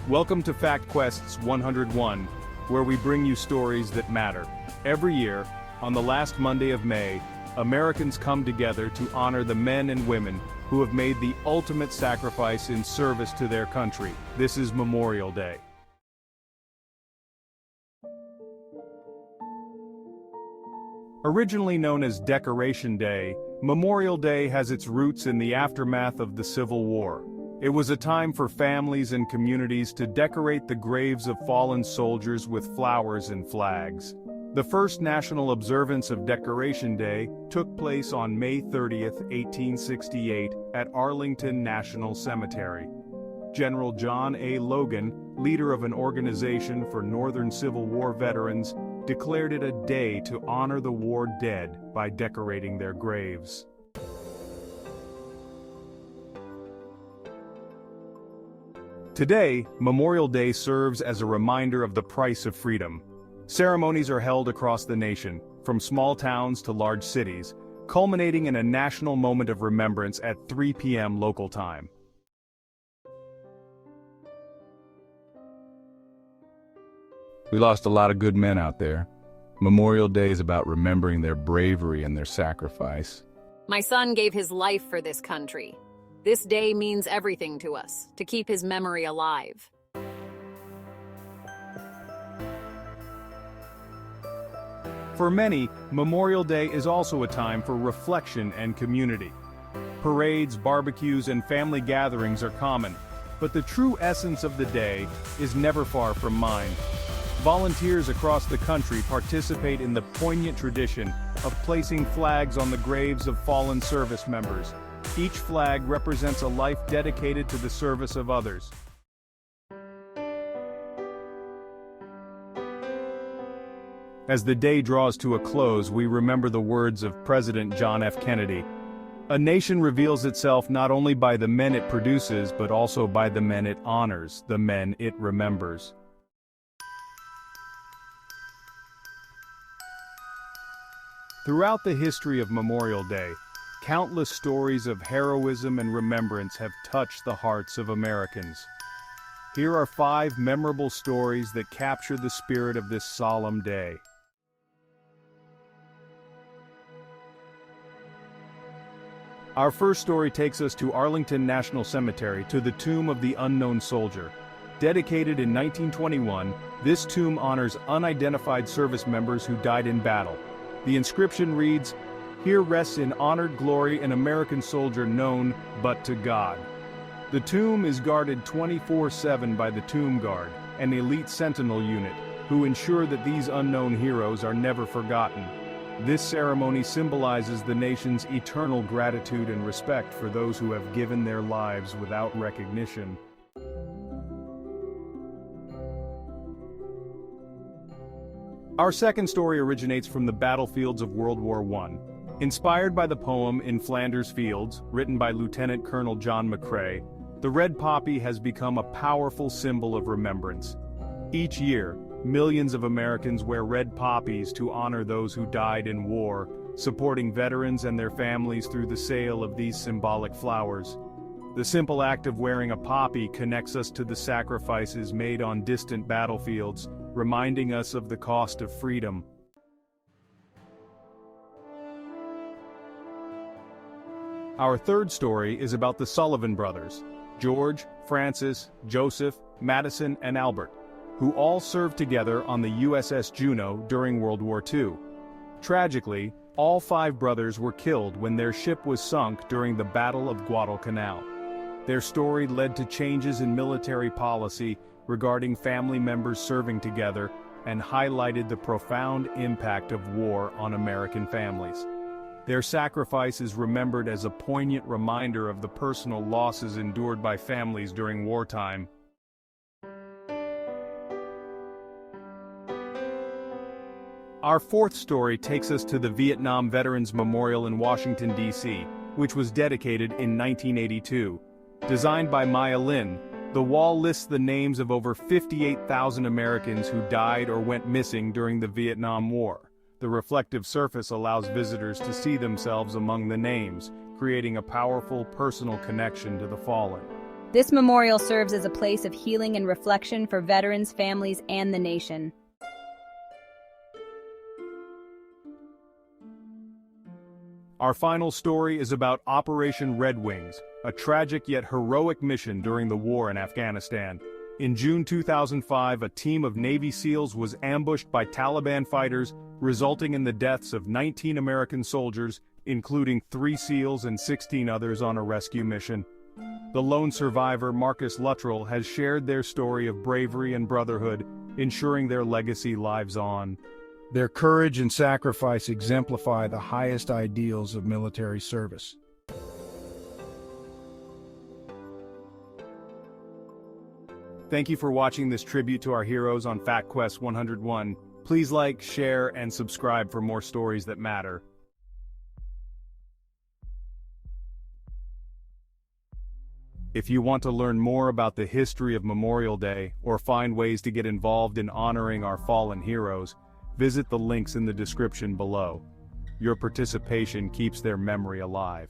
Welcome to Fact Quest's 101, where we bring you stories that matter. Every year, on the last Monday of May, Americans come together to honor the men and women who have made the ultimate sacrifice in service to their country. This is Memorial Day. Originally known as Decoration Day, Memorial Day has its roots in the aftermath of the Civil War. It was a time for families and communities to decorate the graves of fallen soldiers with flowers and flags. The first national observance of Decoration Day took place on May 30, 1868, at Arlington National Cemetery. General John A. Logan, leader of an organization for Northern Civil War veterans, declared it a day to honor the war dead by decorating their graves. Today, Memorial Day serves as a reminder of the price of freedom. Ceremonies are held across the nation, from small towns to large cities, culminating in a national moment of remembrance at 3 p.m. local time. We lost a lot of good men out there. Memorial Day is about remembering their bravery and their sacrifice. My son gave his life for this country. This day means everything to us, to keep his memory alive. For many, Memorial Day is also a time for reflection and community. Parades, barbecues, and family gatherings are common, but the true essence of the day is never far from mind. Volunteers across the country participate in the poignant tradition of placing flags on the graves of fallen service members. Each flag represents a life dedicated to the service of others. As the day draws to a close, we remember the words of President John F. Kennedy. A nation reveals itself not only by the men it produces, but also by the men it honors, the men it remembers. Throughout the history of Memorial Day, countless stories of heroism and remembrance have touched the hearts of Americans. Here are 5 memorable stories that capture the spirit of this solemn day. Our first story takes us to Arlington National Cemetery, to the Tomb of the Unknown Soldier. Dedicated in 1921, this tomb honors unidentified service members who died in battle. The inscription reads, "Here rests in honored glory an American soldier known but to God." The tomb is guarded 24/7 by the Tomb Guard, an elite sentinel unit, who ensure that these unknown heroes are never forgotten. This ceremony symbolizes the nation's eternal gratitude and respect for those who have given their lives without recognition. Our second story originates from the battlefields of World War I. Inspired by the poem In Flanders Fields, written by Lieutenant Colonel John McCrae, the red poppy has become a powerful symbol of remembrance. Each year, millions of Americans wear red poppies to honor those who died in war, supporting veterans and their families through the sale of these symbolic flowers. The simple act of wearing a poppy connects us to the sacrifices made on distant battlefields, reminding us of the cost of freedom. Our third story is about the Sullivan brothers, George, Francis, Joseph, Madison, and Albert, who all served together on the USS Juno during World War II. Tragically, all 5 brothers were killed when their ship was sunk during the Battle of Guadalcanal. Their story led to changes in military policy regarding family members serving together and highlighted the profound impact of war on American families. Their sacrifice is remembered as a poignant reminder of the personal losses endured by families during wartime. Our fourth story takes us to the Vietnam Veterans Memorial in Washington, D.C., which was dedicated in 1982. Designed by Maya Lin, the wall lists the names of over 58,000 Americans who died or went missing during the Vietnam War. The reflective surface allows visitors to see themselves among the names, creating a powerful personal connection to the fallen. This memorial serves as a place of healing and reflection for veterans, families, and the nation. Our final story is about Operation Red Wings, a tragic yet heroic mission during the war in Afghanistan. In June 2005, a team of Navy SEALs was ambushed by Taliban fighters, resulting in the deaths of 19 American soldiers, including 3 SEALs and 16 others on a rescue mission. The lone survivor, Marcus Luttrell, has shared their story of bravery and brotherhood, ensuring their legacy lives on. Their courage and sacrifice exemplify the highest ideals of military service. Thank you for watching this tribute to our heroes on Fact Quest 101. Please like, share, and subscribe for more stories that matter. If you want to learn more about the history of Memorial Day or find ways to get involved in honoring our fallen heroes, visit the links in the description below. Your participation keeps their memory alive.